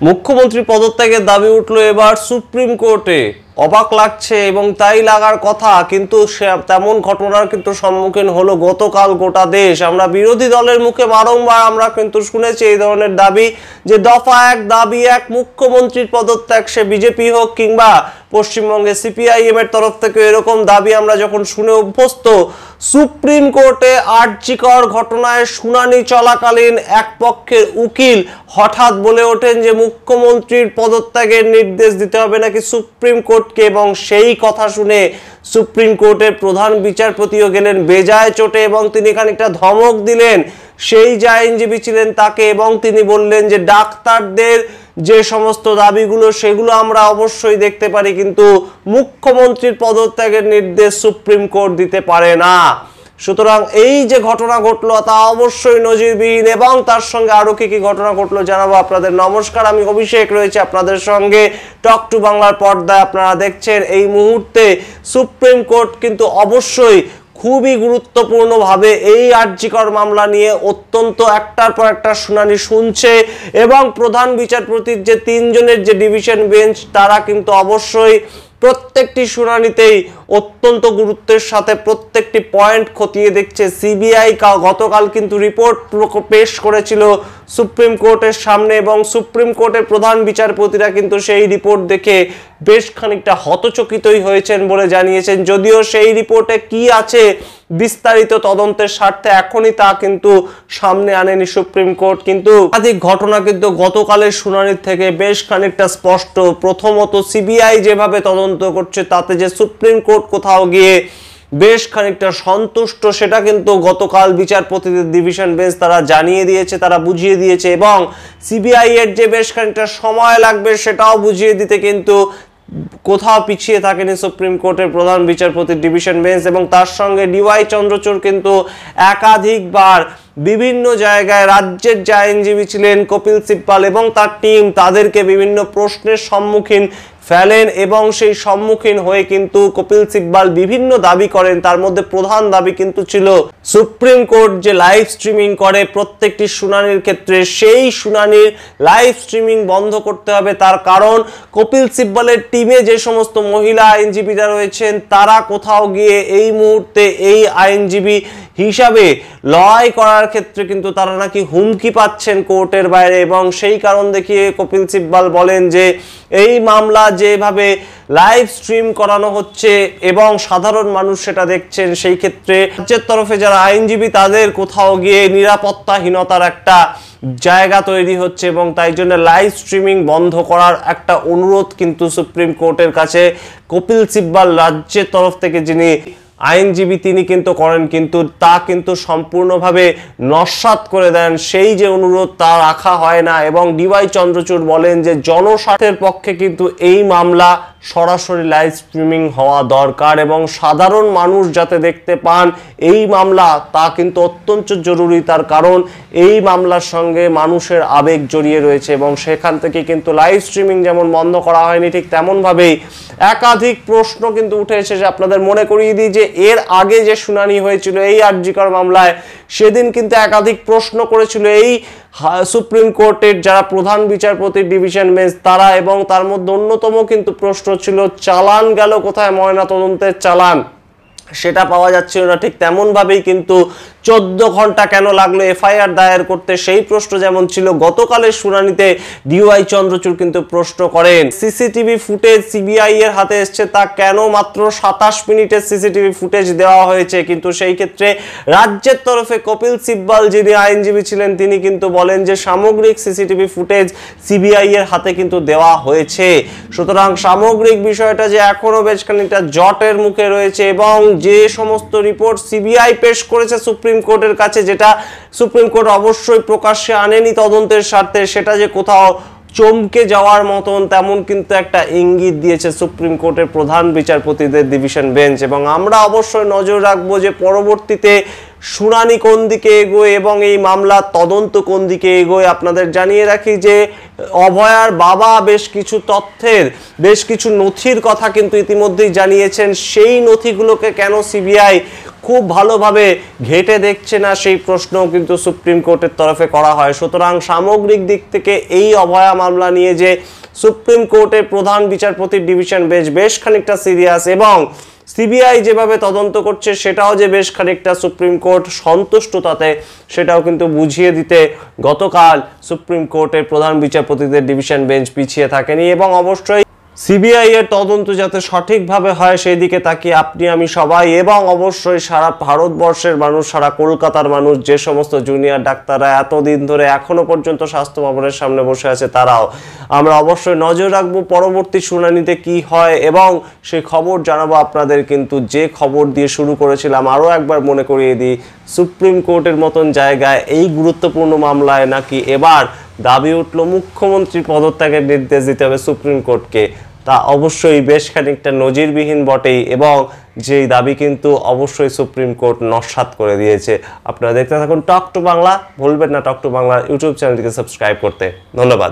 মুখ্যমন্ত্রী পদত্যাগের দাবি উঠল এবার সুপ্রিম কোর্টে। অবাক লাগছে এবং তাই লাগার কথা, কিন্তু তেমন ঘটনার কিন্তু সম্মুখীন হলো গতকাল গোটা দেশ। আমরা বিরোধী দলের মুখে বারংবার আমরা কিন্তু শুনেছি এই ধরনের দাবি, যে দফা এক দাবি এক, মুখ্যমন্ত্রীর পদত্যাগ, সে বিজেপি হোক কিংবা পশ্চিমবঙ্গে সিপিআইএম এর তরফ থেকে এরকম দাবি আমরা যখন শুনে অভ্যস্ত। সুপ্রিম কোর্টে আরজিকর ঘটনায় শুনানি চলাকালীন এক পক্ষের উকিল হঠাৎ বলে ওঠেন যে মুখ্যমন্ত্রীর পদত্যাগের নির্দেশ দিতে হবে নাকি সুপ্রিম কোর্টকে, এবং সেই কথা শুনে সুপ্রিম কোর্টের প্রধান বিচারপতিও গেলেন বেজায় চোটে এবং তিনি খানিকটা ধমক দিলেন সেই যে আইনজীবী ছিলেন তাকে, এবং তিনি বললেন যে ডাক্তারদের যে সমস্ত দাবিগুলো সেগুলো আমরা অবশ্যই দেখতে পারি, কিন্তু মুখ্যমন্ত্রীর পদত্যাগের নির্দেশ সুপ্রিম কোর্ট দিতে পারে না। সুতরাং এই যে ঘটনা ঘটলো তা অবশ্যই নজিরবিহীন, এবং তার সঙ্গে আরো কি কি ঘটনা ঘটলো জানাবো আপনাদের। নমস্কার, আমি অভিষেক রয়েছে আপনাদের সঙ্গে টক টু বাংলার পর্দায়। আপনারা দেখছেন এই মুহূর্তে সুপ্রিম কোর্ট কিন্তু অবশ্যই খুবই গুরুত্বপূর্ণভাবে এই আরজিকর মামলা নিয়ে অত্যন্ত একটার পর একটা শুনানি শুনছে, এবং প্রধান বিচারপতির যে 3 জনের যে ডিভিশন বেঞ্চ তারা কিন্তু অবশ্যই প্রত্যেকটি শুনানিতেই অত্যন্ত গুরুত্বের সাথে প্রত্যেকটি পয়েন্ট খতিয়ে দেখছে। সিবিআই গতকাল কিন্তু রিপোর্ট পেশ করেছিল সুপ্রিম কোর্টের সামনে, এবং সুপ্রিম কোর্টের প্রধান বিচারপতিরা কিন্তু সেই রিপোর্ট দেখে বেশ খানিকটা হতচকিতই হয়েছেন বলে জানিয়েছেন। যদিও সেই রিপোর্টে কি আছে বিস্তারিত তদন্তের স্বার্থে এখনই তা কিন্তু সামনে আনেনি সুপ্রিম কোর্ট, কিন্তু একাধিক ঘটনা কিন্তু গতকালের শুনানির থেকে বেশ খানিকটা স্পষ্ট। প্রথমত, সিবিআই যেভাবে তদন্ত করছে তাতে যে সুপ্রিম কোর্ট কোথাও গিয়ে বেশ খানিকটা সন্তুষ্ট সেটা কিন্তু গতকাল বিচারপতিদের ডিভিশন বেঞ্চ তারা জানিয়ে দিয়েছে, তারা বুঝিয়ে দিয়েছে, এবং সিবিআই এর যে বেশ খানিকটা সময় লাগবে সেটাও বুঝিয়ে দিতে কিন্তু কোথাও পিছিয়ে থাকেনি সুপ্রিম কোর্টের প্রধান বিচারপতির ডিভিশন বেঞ্চ। এবং তার সঙ্গে ডিওয়াই চন্দ্রচূড় কিন্তু একাধিকবার বিভিন্ন জায়গায় রাজ্যের যে আইনজীবী ছিলেন কপিল সিব্বাল এবং তার টিম তাদেরকে বিভিন্ন প্রশ্নের সম্মুখীন ফেলেন, এবং সেই সম্মুখীন হয়ে কিন্তু কপিল সিব্বাল বিভিন্ন দাবি করেন। তার মধ্যে প্রধান দাবি কিন্তু ছিল সুপ্রিম কোর্ট যে লাইভ স্ট্রিমিং করে প্রত্যেকটি শুনানির ক্ষেত্রে, সেই শুনানির লাইভ স্ট্রিমিং বন্ধ করতে হবে। তার কারণ কপিল সিব্বালের টিমে যে সমস্ত মহিলা আইনজীবীরা রয়েছেন তারা কোথাও গিয়ে এই মুহূর্তে এই আইনজীবী হিসাবে লড়াই করার ক্ষেত্রে কিন্তু তারা নাকি হুমকি পাচ্ছেন কোর্টের বাইরে, এবং সেই কারণ দেখিয়ে কপিল সিব্বাল বলেন যে এই মামলা যেভাবে লাইভ স্ট্রিম করানো হচ্ছে এবং সাধারণ মানুষ সেটা দেখছেন, সেই ক্ষেত্রে রাজ্যের তরফে যারা আইনজীবী তাদের কোথাও গিয়ে নিরাপত্তাহীনতার একটা জায়গা তৈরি হচ্ছে, এবং তাই জন্য লাইভ স্ট্রিমিং বন্ধ করার একটা অনুরোধ কিন্তু সুপ্রিম কোর্টের কাছে কপিল সিব্বাল রাজ্যের তরফ থেকে যিনি আইনজীবী তিনি কিন্তু করেন, কিন্তু তা কিন্তু সম্পূর্ণভাবে নস্যাৎ করে দেন। সেই যে অনুরোধ তা রাখা হয় না, এবং ডিওয়াই চন্দ্রচূড় বলেন যে জনস্বার্থের পক্ষে কিন্তু এই মামলা সরাসরি লাইভ স্ট্রিমিং হওয়া দরকার, এবং সাধারণ মানুষ যাতে দেখতে পান এই মামলা তা কিন্তু অত্যন্ত জরুরি। তার কারণ এই মামলার সঙ্গে মানুষের আবেগ জড়িয়ে রয়েছে, এবং সেখান থেকে কিন্তু লাইভ স্ট্রিমিং যেমন বন্ধ করা হয়নি ঠিক তেমনভাবেই একাধিক প্রশ্ন কিন্তু উঠে এসেছে। আপনাদের মনে করিয়ে দিই যে এর আগে যে শুনানি হয়েছিল এই আরজিকর মামলায়, সেদিন কিন্তু একাধিক প্রশ্ন করেছিল এই সুপ্রিম কোর্টের যারা প্রধান বিচারপতির ডিভিশন বেঞ্চ তারা, এবং তার মধ্যে অন্যতম কিন্তু প্রশ্ন ছিল চালান গেল কোথায়, ময়না তদন্তের চালান সেটা পাওয়া যাচ্ছিল না। ঠিক তেমন ভাবেই কিন্তু 14 ঘন্টা কেন লাগলো এফআইআর দায়ের করতে, সেই প্রশ্ন যেমন ছিল গতকালের শুনানিতে ডিওয়াই চন্দ্রচূড় কিন্তু প্রশ্ন করেন। সিসিটিভি ফুটেজ সিবিআই এর হাতে এসছে, তা কেন মাত্র 27 মিনিটের সিসিটিভি ফুটেজ দেওয়া হয়েছে, কিন্তু সেই ক্ষেত্রে রাজ্যের তরফে কপিল সিব্বাল যিনি আইনজীবী ছিলেন তিনি কিন্তু বলেন যে সামগ্রিক সিসিটিভি ফুটেজ সিবিআই এর হাতে কিন্তু দেওয়া হয়েছে। সুতরাং সামগ্রিক বিষয়টা যে এখনো বেশ খানিকটা জটের মুখে রয়েছে, এবং যে সমস্ত রিপোর্ট সিবিআই পেশ করেছে সুপ্রিম কোর্টের কাছে, যেটা সুপ্রিম কোর্ট অবশ্যই প্রকাশ্যে আনেনি তদন্তের স্বার্থে, সেটা যে কোথাও চমকে যাওয়ার মতন তেমন কিন্তু একটা ইঙ্গিত দিয়েছে সুপ্রিম কোর্টের প্রধান বিচারপতিদের ডিভিশন বেঞ্চ। এবং আমরা অবশ্যই নজর রাখবো যে পরবর্তীতে শুনানি কোন দিকে এগোয় এবং এই মামলার তদন্ত কোন দিকে এগোয়। আপনাদের জানিয়ে রাখি যে অভয়ার বাবা বেশ কিছু তথ্যের বেশ কিছু নথির কথা কিন্তু ইতিমধ্যেই জানিয়েছেন। সেই নথিগুলোকে কেন সিবিআই খুব ভালোভাবে ঘেঁটে দেখছে না, সেই প্রশ্নও কিন্তু সুপ্রিম কোর্টের তরফে করা হয়। সুতরাং সামগ্রিক দিক থেকে এই অভয়া মামলা নিয়ে যে সুপ্রিম কোর্টের প্রধান বিচারপতির ডিভিশন বেঞ্চ বেশ খানিকটা সিরিয়াস এবং সিবিআই যেভাবে তদন্ত করছে সেটাও যে বেশ খানিকটা সুপ্রিম কোর্ট সন্তুষ্ট তাতে, সেটাও কিন্তু বুঝিয়ে দিতে গতকাল সুপ্রিম কোর্টের প্রধান বিচারপতিদের ডিভিশন বেঞ্চ পিছিয়ে থাকেনি। এবং অবশ্যই সিবিআই এর তদন্ত যাতে সঠিকভাবে হয় সেই দিকে তাকিয়ে আপনি আমি সবাই এবং অবশ্যই সারা ভারতবর্ষের মানুষ, সারা কলকাতার মানুষ, যে সমস্ত জুনিয়র ডাক্তাররা এতদিন ধরে এখনো পর্যন্ত স্বাস্থ্য ভবনের সামনে বসে আছে তারাও, আমরা অবশ্যই নজর রাখবো পরবর্তী শুনানিতে কি হয় এবং সেই খবর জানাবো আপনাদের। কিন্তু যে খবর দিয়ে শুরু করেছিলাম আরও একবার মনে করিয়ে দিই, সুপ্রিম কোর্টের মতন জায়গায় এই গুরুত্বপূর্ণ মামলায় নাকি এবার দাবি উঠল মুখ্যমন্ত্রী পদত্যাগের নির্দেশ দিতে হবে সুপ্রিম কোর্টকে। তা অবশ্যই বেশ খানিকটা নজিরবিহীন বটেই এবং যেই দাবি কিন্তু অবশ্যই সুপ্রিম কোর্ট নস্যাৎ করে দিয়েছে। আপনারা দেখতে থাকুন টক টু বাংলা, ভুলবেন না টক টু বাংলা ইউটিউব চ্যানেলটিকে সাবস্ক্রাইব করতে। ধন্যবাদ।